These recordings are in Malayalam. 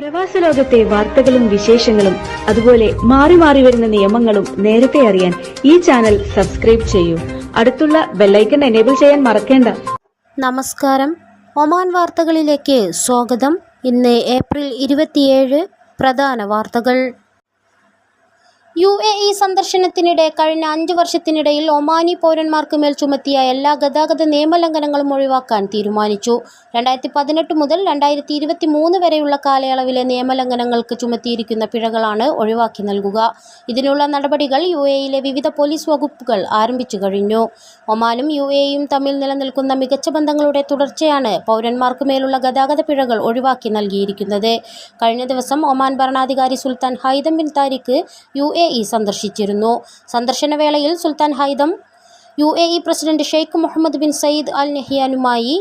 പ്രവാസ ലോകത്തെ വാർത്തകളും വിശേഷങ്ങളും അതുപോലെ മാറി മാറി വരുന്ന നിയമങ്ങളും നേരത്തെ അറിയാൻ ഈ ചാനൽ സബ്സ്ക്രൈബ് ചെയ്യൂ. അടുത്തുള്ള ബെല്ലൈക്കൺ എനേബിൾ ചെയ്യാൻ മറക്കേണ്ട. നമസ്കാരം. ഒമാൻ വാർത്തകളിലേക്ക് സ്വാഗതം. ഇന്ന് ഏപ്രിൽ 27. പ്രധാന വാർത്തകൾ. UAE സന്ദർശനത്തിനിടെ കഴിഞ്ഞ 5 വർഷത്തിനിടയിൽ ഒമാനി പൗരന്മാർക്ക് മേൽ ചുമത്തിയ എല്ലാ ഗതാഗത നിയമലംഘനങ്ങളും ഒഴിവാക്കാൻ തീരുമാനിച്ചു. 2018 മുതൽ 2023 വരെയുള്ള കാലയളവിലെ നിയമലംഘനങ്ങൾക്ക് ചുമത്തിയിരിക്കുന്ന പിഴകളാണ് ഒഴിവാക്കി നൽകുക. ഇതിനുള്ള നടപടികൾ UAEയിലെ വിവിധ പോലീസ് വകുപ്പുകൾ ആരംഭിച്ചു കഴിഞ്ഞു. ഒമാനും UAEയും തമ്മിൽ നിലനിൽക്കുന്ന മികച്ച ബന്ധങ്ങളുടെ തുടർച്ചയാണ് പൗരന്മാർക്ക് മേലുള്ള ഗതാഗത പിഴകൾ ഒഴിവാക്കി നൽകിയിരിക്കുന്നത്. കഴിഞ്ഞ ദിവസം ഒമാൻ ഭരണാധികാരി Sultan Haitham bin Tariq UAE സന്ദർശിച്ചിരുന്നു. സന്ദർശനവേളയിൽ Sultan Haitham UAE president Sheikh Mohammed bin Zayed Al നഹ്യാനുമായി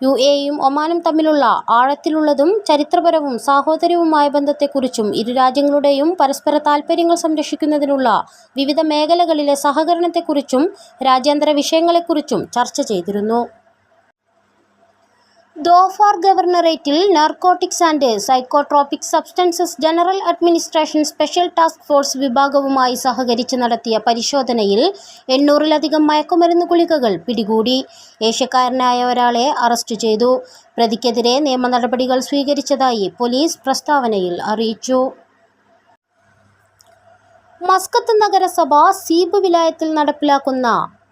UAEയും ഒമാനും തമ്മിലുള്ള ആഴത്തിലുള്ളതും ചരിത്രപരവും സാഹോദര്യവുമായ ബന്ധത്തെക്കുറിച്ചും ഇരു രാജ്യങ്ങളുടെയും പരസ്പര താൽപ്പര്യങ്ങൾ സംരക്ഷിക്കുന്നതിനുള്ള വിവിധ മേഖലകളിലെ സഹകരണത്തെക്കുറിച്ചും രാജ്യാന്തര വിഷയങ്ങളെക്കുറിച്ചും ചർച്ച ചെയ്തിരുന്നു. ധോഫാർ ഗവർണറേറ്റിൽ narcotics and psychotropic substances general administration special task force വിഭാഗവുമായി സഹകരിച്ച് നടത്തിയ പരിശോധനയിൽ 800-ലധികം മയക്കുമരുന്ന് ഗുളികകൾ പിടികൂടി. ഏഷ്യക്കാരനായ ഒരാളെ അറസ്റ്റ് ചെയ്തു. പ്രതിക്കെതിരെ നിയമ നടപടികൾ സ്വീകരിച്ചതായി പോലീസ് പ്രസ്താവനയിൽ അറിയിച്ചു. മസ്കത്ത് നഗരസഭ സീബ് വിലായത്തിൽ നടപ്പിലാക്കുന്ന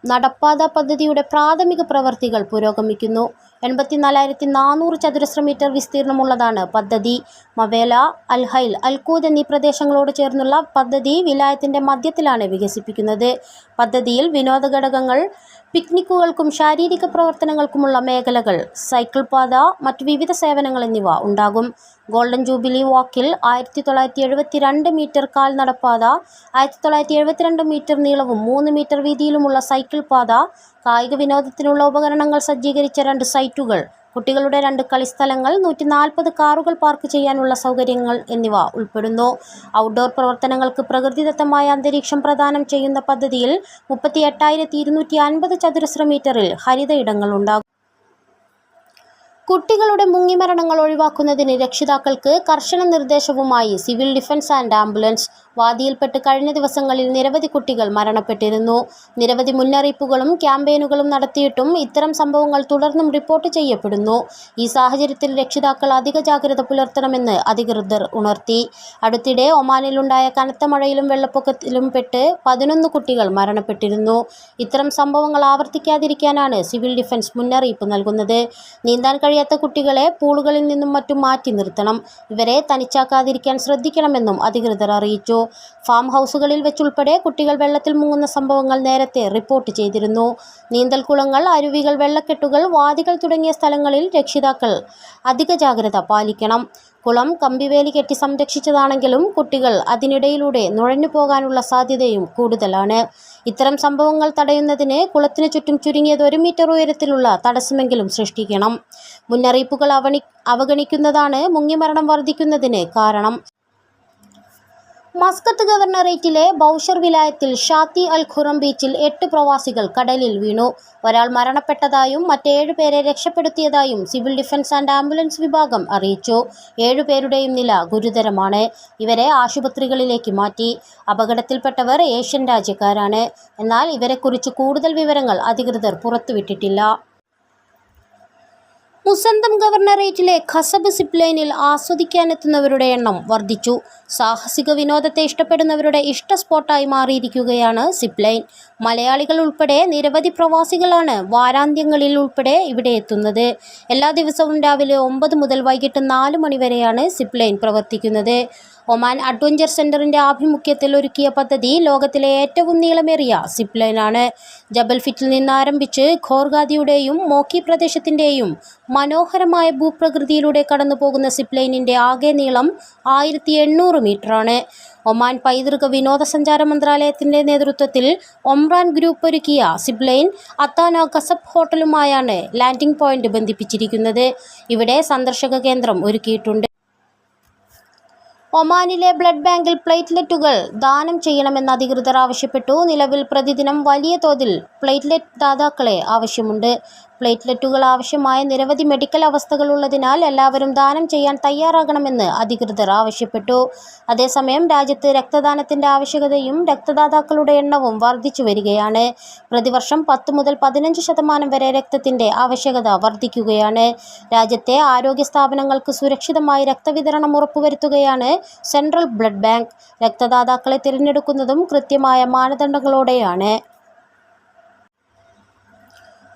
നടപ്പാത പദ്ധതിയുടെ പ്രാഥമിക പ്രവൃത്തികൾ പുരോഗമിക്കുന്നു. 84,400 ചതുരശ്ര മീറ്റർ വിസ്തീർണമുള്ളതാണ് പദ്ധതി. മവേല, അൽഹൈൽ, അൽകൂദ് എന്നീ പ്രദേശങ്ങളോട് ചേർന്നുള്ള പദ്ധതി വിലായത്തിന്റെ മധ്യത്തിലാണ് വികസിപ്പിക്കുന്നത്. പദ്ധതിയിൽ വിനോദ ഘടകങ്ങൾ, പിക്നിക്കുകൾക്കും ശാരീരിക പ്രവർത്തനങ്ങൾക്കുമുള്ള മേഖലകൾ, സൈക്കിൾ പാത, മറ്റു വിവിധ സേവനങ്ങൾ എന്നിവ ഉണ്ടാകും. ഗോൾഡൻ ജൂബിലി വാക്കിൽ 1972 മീറ്റർ കാൽ നടപ്പാത, 1972 മീറ്റർ നീളവും 3 മീറ്റർ വീതിയിലുമുള്ള സൈക്കിൾ പാത, കായിക വിനോദത്തിനുള്ള ഉപകരണങ്ങൾ സജ്ജീകരിച്ച 2 സൈറ്റുകൾ, കുട്ടികളുടെ 2 കളിസ്ഥലങ്ങൾ, 140 കാറുകൾ പാർക്ക് ചെയ്യാനുള്ള സൗകര്യങ്ങൾ എന്നിവ ഉൾപ്പെടുന്നു. ഔട്ട്ഡോർ പ്രവർത്തനങ്ങൾക്ക് പ്രകൃതിദത്തമായ അന്തരീക്ഷം പ്രദാനം ചെയ്യുന്ന പദ്ധതിയിൽ 38,250 ചതുരശ്ര മീറ്ററിൽ ഹരിത ഇടങ്ങൾ ഉണ്ടാകും. കുട്ടികളുടെ മുങ്ങിമരണങ്ങൾ ഒഴിവാക്കുന്നതിന് രക്ഷിതാക്കൾക്ക് കർശന നിർദ്ദേശവുമായി സിവിൽ ഡിഫൻസ് ആൻഡ് ആംബുലൻസ്. വാദിയിൽപ്പെട്ട് കഴിഞ്ഞ ദിവസങ്ങളിൽ നിരവധി കുട്ടികൾ മരണപ്പെട്ടിരുന്നു. നിരവധി മുന്നറിയിപ്പുകളും ക്യാമ്പയിനുകളും നടത്തിയിട്ടും ഇത്തരം സംഭവങ്ങൾ തുടർന്നും റിപ്പോർട്ട് ചെയ്യപ്പെടുന്നു. ഈ സാഹചര്യത്തിൽ രക്ഷിതാക്കൾ അധിക ജാഗ്രത പുലർത്തണമെന്ന് അധികൃതർ ഉണർത്തി. അടുത്തിടെ ഒമാനിലുണ്ടായ കനത്ത മഴയിലും വെള്ളപ്പൊക്കത്തിലും പെട്ട് 11 കുട്ടികൾ മരണപ്പെട്ടിരുന്നു. ഇത്തരം സംഭവങ്ങൾ ആവർത്തിക്കാതിരിക്കാനാണ് സിവിൽ ഡിഫൻസ് മുന്നറിയിപ്പ് നൽകുന്നത്. നീന്താൻ കഴിയാത്ത കുട്ടികളെ പൂളുകളിൽ നിന്നും മറ്റും മാറ്റി നിർത്തണം. ഇവരെ തനിച്ചാക്കാതിരിക്കാൻ ശ്രദ്ധിക്കണമെന്നും അധികൃതർ അറിയിച്ചു. ഫാം ഹൗസുകളിൽ വെച്ചുൾപ്പെടെ കുട്ടികൾ വെള്ളത്തിൽ മുങ്ങുന്ന സംഭവങ്ങൾ നേരത്തെ റിപ്പോർട്ട് ചെയ്തിരുന്നു. നീന്തൽക്കുളങ്ങൾ, അരുവികൾ, വെള്ളക്കെട്ടുകൾ, വാദികൾ തുടങ്ങിയ സ്ഥലങ്ങളിൽ രക്ഷിതാക്കൾ അധിക ജാഗ്രത പാലിക്കണം. കുളം കമ്പിവേലി കെട്ടി സംരക്ഷിച്ചതാണെങ്കിലും കുട്ടികൾ അതിനിടയിലൂടെ നുഴഞ്ഞു പോകാനുള്ള സാധ്യതയും കൂടുതലാണ്. ഇത്തരം സംഭവങ്ങൾ തടയുന്നതിന് കുളത്തിനു ചുറ്റും ചുരുങ്ങിയത് 1 മീറ്റർ ഉയരത്തിലുള്ള തടസ്സമെങ്കിലും സൃഷ്ടിക്കണം. മുന്നറിയിപ്പുകൾ അവഗണിക്കുന്നതാണ് മുങ്ങിമരണം വർദ്ധിക്കുന്നതിന് കാരണം. മസ്കത്ത് ഗവർണറേറ്റിലെ ബൗഷർ വിലായത്തിൽ ഷാത്തി അൽ ഖുറം ബീച്ചിൽ 8 പ്രവാസികൾ കടലിൽ വീണു. ഒരാൾ മരണപ്പെട്ടതായും മറ്റ് 7 പേരെ രക്ഷപ്പെടുത്തിയതായും സിവിൽ ഡിഫൻസ് ആൻഡ് ആംബുലൻസ് വിഭാഗം അറിയിച്ചു. 7 പേരുടെയും നില ഗുരുതരമാണ്. ഇവരെ ആശുപത്രികളിലേക്ക് മാറ്റി. അപകടത്തിൽപ്പെട്ടവർ ഏഷ്യൻ രാജ്യക്കാരാണ്. എന്നാൽ ഇവരെക്കുറിച്ച് കൂടുതൽ വിവരങ്ങൾ അധികൃതർ പുറത്തുവിട്ടിട്ടില്ല. മുസന്തം ഗവർണറേറ്റിലെ ഖസബ് സിപ്പ് ലൈനിൽ ആസ്വദിക്കാനെത്തുന്നവരുടെ എണ്ണം വർദ്ധിച്ചു. സാഹസിക വിനോദത്തെ ഇഷ്ടപ്പെടുന്നവരുടെ ഇഷ്ട സ്പോട്ടായി മാറിയിരിക്കുകയാണ് സിപ്പ് ലൈൻ. മലയാളികൾ ഉൾപ്പെടെ നിരവധി പ്രവാസികളാണ് വാരാന്ത്യങ്ങളിൽ ഉൾപ്പെടെ ഇവിടെ എത്തുന്നത്. എല്ലാ ദിവസവും രാവിലെ 9 മുതൽ വൈകിട്ട് 4 മണി വരെയാണ് സിപ്പ് ലൈൻ പ്രവർത്തിക്കുന്നത്. ഒമാൻ അഡ്വഞ്ചർ സെന്ററിന്റെ ആഭിമുഖ്യത്തിൽ ഒരുക്കിയ പദ്ധതി ലോകത്തിലെ ഏറ്റവും നീളമേറിയ സിപ്പ് ലൈനാണ്. ജബൽ ഫിറ്റിൽ നിന്ന് ആരംഭിച്ച് ഖോർഗാദിയുടെയും മോക്കി പ്രദേശത്തിന്റെയും മനോഹരമായ ഭൂപ്രകൃതിയിലൂടെ കടന്നുപോകുന്ന സിപ്പ് ലൈനിന്റെ ആകെ നീളം 1800 മീറ്ററാണ്. ഒമാൻ പൈതൃക വിനോദസഞ്ചാര മന്ത്രാലയത്തിന്റെ നേതൃത്വത്തിൽ ഒമ്രാൻ ഗ്രൂപ്പ് ഒരുക്കിയ സിപ്പ് ലൈൻ അത്താന ഖസബ് ഹോട്ടലുമായാണ് ലാൻഡിംഗ് പോയിന്റ് ബന്ധിപ്പിച്ചിരിക്കുന്നത്. ഇവിടെ സന്ദർശക കേന്ദ്രം ഒരുക്കിയിട്ടുണ്ട്. ഒമാനിലെ ബ്ലഡ് ബാങ്കിൽ പ്ലേറ്റ്ലെറ്റുകൾ ദാനം ചെയ്യണമെന്ന് അധികൃതർ ആവശ്യപ്പെട്ടു. നിലവിൽ പ്രതിദിനം വലിയ തോതിൽ പ്ലേറ്റ്ലെറ്റ് ദാതാക്കളെ ആവശ്യമുണ്ട്. പ്ലേറ്റ്ലെറ്റുകൾ ആവശ്യമായ നിരവധി മെഡിക്കൽ അവസ്ഥകളുള്ളതിനാൽ എല്ലാവരും ദാനം ചെയ്യാൻ തയ്യാറാകണമെന്ന് അധികൃതർ ആവശ്യപ്പെട്ടു. അതേസമയം രാജ്യത്ത് രക്തദാനത്തിന്റെ ആവശ്യകതയും രക്തദാതാക്കളുടെ എണ്ണവും വർദ്ധിച്ചു വരികയാണ്. പ്രതിവർഷം 10 മുതൽ 15% വരെ രക്തത്തിന്റെ ആവശ്യകത വർദ്ധിക്കുകയാണ്. രാജ്യത്തെ ആരോഗ്യ സ്ഥാപനങ്ങൾക്ക് സുരക്ഷിതമായി രക്തവിതരണം ഉറപ്പുവരുത്തുകയാണ് സെൻട്രൽ ബ്ലഡ് ബാങ്ക്. രക്തദാതാക്കളെ തിരഞ്ഞെടുക്കുന്നതും കൃത്യമായ മാനദണ്ഡങ്ങളോടെയാണ്.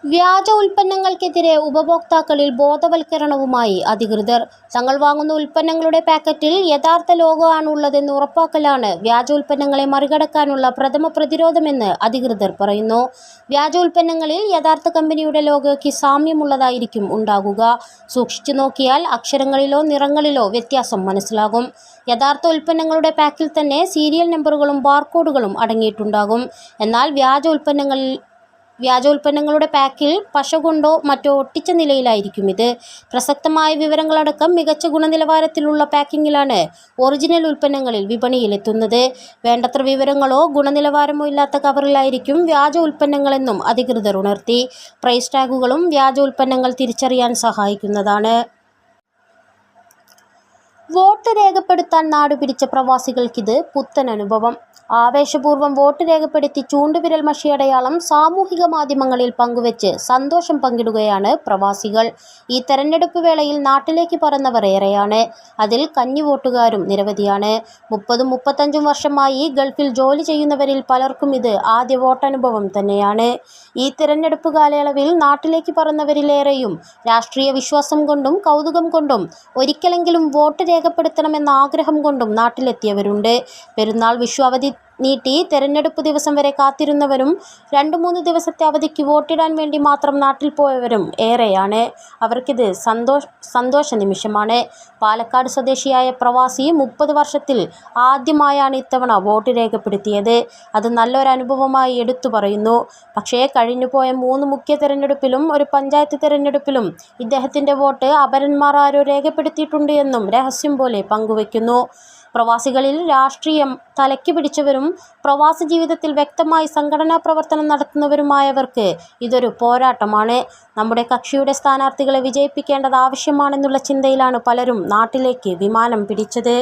വ്യാജ ഉൽപ്പന്നങ്ങൾക്കെതിരെ ഉപഭോക്താക്കളിൽ ബോധവൽക്കരണവുമായി അധികൃതർ. തങ്ങൾ വാങ്ങുന്ന ഉൽപ്പന്നങ്ങളുടെ പാക്കറ്റിൽ യഥാർത്ഥ ലോഗോ ആണ് ഉള്ളതെന്ന് ഉറപ്പാക്കലാണ് വ്യാജ ഉൽപ്പന്നങ്ങളെ മറികടക്കാനുള്ള പ്രഥമ പ്രതിരോധമെന്ന് അധികൃതർ പറയുന്നു. വ്യാജ ഉൽപ്പന്നങ്ങളിൽ യഥാർത്ഥ കമ്പനിയുടെ ലോഗോയ്ക്ക് സാമ്യമുള്ളതായിരിക്കും ഉണ്ടാകുക. സൂക്ഷിച്ചു നോക്കിയാൽ അക്ഷരങ്ങളിലോ നിറങ്ങളിലോ വ്യത്യാസം മനസ്സിലാകും. യഥാർത്ഥ ഉൽപ്പന്നങ്ങളുടെ പാക്കിൽ തന്നെ സീരിയൽ നമ്പറുകളും ബാർകോഡുകളും അടങ്ങിയിട്ടുണ്ടാകും. എന്നാൽ വ്യാജ ഉൽപ്പന്നങ്ങളുടെ പാക്കിൽ പശ കൊണ്ടോ മറ്റോ ഒട്ടിച്ച നിലയിലായിരിക്കും ഇത്. പ്രസക്തമായ വിവരങ്ങളടക്കം മികച്ച ഗുണനിലവാരത്തിലുള്ള പാക്കിങ്ങിലാണ് ഒറിജിനൽ ഉൽപ്പന്നങ്ങളിൽ വിപണിയിലെത്തുന്നത്. വേണ്ടത്ര വിവരങ്ങളോ ഗുണനിലവാരമോ ഇല്ലാത്ത കവറിലായിരിക്കും വ്യാജ ഉൽപ്പന്നങ്ങളെന്നും അധികൃതർ ഉണർത്തി. പ്രൈസ് ടാഗുകളും വ്യാജ ഉൽപ്പന്നങ്ങൾ തിരിച്ചറിയാൻ സഹായിക്കുന്നതാണ്. വോട്ട് രേഖപ്പെടുത്താൻ നാടുപിടിച്ച പ്രവാസികൾക്കിത് പുത്തൻ അനുഭവം. ആവേശപൂർവ്വം വോട്ട് രേഖപ്പെടുത്തി ചൂണ്ടുവിരൽ മഷിയടയാളം സാമൂഹിക മാധ്യമങ്ങളിൽ പങ്കുവെച്ച് സന്തോഷം പങ്കിടുകയാണ് പ്രവാസികൾ. ഈ തെരഞ്ഞെടുപ്പ് വേളയിൽ നാട്ടിലേക്ക് പറന്നവർ ഏറെയാണ്. അതിൽ കന്നി വോട്ടുകാരും നിരവധിയാണ്. 30-35 വർഷമായി ഗൾഫിൽ ജോലി ചെയ്യുന്നവരിൽ പലർക്കും ഇത് ആദ്യ വോട്ടനുഭവം തന്നെയാണ്. ഈ തിരഞ്ഞെടുപ്പ് കാലയളവിൽ നാട്ടിലേക്ക് പറന്നവരിലേറെയും രാഷ്ട്രീയ വിശ്വാസം കൊണ്ടും കൗതുകം കൊണ്ടും ഒരിക്കലെങ്കിലും വോട്ട് രേഖപ്പെടുത്തണമെന്ന ആഗ്രഹം കൊണ്ടും നാട്ടിലെത്തിയവരുണ്ട്. പെരുന്നാൾ വിഷു അവധി നീട്ടി തെരഞ്ഞെടുപ്പ് ദിവസം വരെ കാത്തിരുന്നവരും 2-3 ദിവസത്തെ അവധിക്ക് വോട്ടിടാൻ വേണ്ടി മാത്രം നാട്ടിൽ പോയവരും ഏറെയാണ്. അവർക്കിത് സന്തോഷ നിമിഷമാണ്. പാലക്കാട് സ്വദേശിയായ പ്രവാസി 30 വർഷത്തിൽ ആദ്യമായാണ് ഇത്തവണ വോട്ട് രേഖപ്പെടുത്തിയത്. അത് നല്ലൊരനുഭവമായി എടുത്തു പറയുന്നു. പക്ഷേ കഴിഞ്ഞുപോയ 3 മുഖ്യ തെരഞ്ഞെടുപ്പിലും ഒരു പഞ്ചായത്ത് തെരഞ്ഞെടുപ്പിലും ഇദ്ദേഹത്തിൻ്റെ വോട്ട് അപരന്മാർ ആരോ രേഖപ്പെടുത്തിയിട്ടുണ്ട് എന്നും രഹസ്യം പോലെ പങ്കുവയ്ക്കുന്നു. പ്രവാസികളിൽ രാഷ്ട്രീയം തലയ്ക്ക് പിടിച്ചവരും പ്രവാസി ജീവിതത്തിൽ വ്യക്തമായി സംഘടനാ പ്രവർത്തനം നടത്തുന്നവരുമായവർക്ക് ഇതൊരു പോരാട്ടമാണ്. നമ്മുടെ കക്ഷിയുടെ സ്ഥാനാർത്ഥികളെ വിജയിപ്പിക്കേണ്ടത് ആവശ്യമാണെന്നുള്ള ചിന്തയിലാണ് പലരും നാട്ടിലേക്ക് വിമാനം പിടിച്ചത്.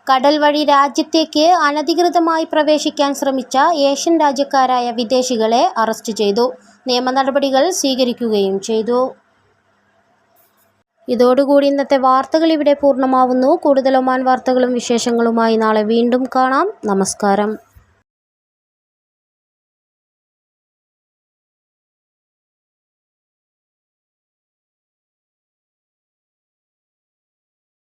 കടൽ വഴി രാജ്യത്തേക്ക് അനധികൃതമായി പ്രവേശിക്കാൻ ശ്രമിച്ച ഏഷ്യൻ രാജ്യക്കാരായ വിദേശികളെ അറസ്റ്റ് ചെയ്തു. നിയമ നടപടികൾ സ്വീകരിക്കുകയും ചെയ്തു. ഇതോടുകൂടി ഇന്നത്തെ വാർത്തകൾ ഇവിടെ പൂർണ്ണമാവുന്നു. കൂടുതൽ ഒമാൻ വാർത്തകളും വിശേഷങ്ങളുമായി നാളെ വീണ്ടും കാണാം. നമസ്കാരം.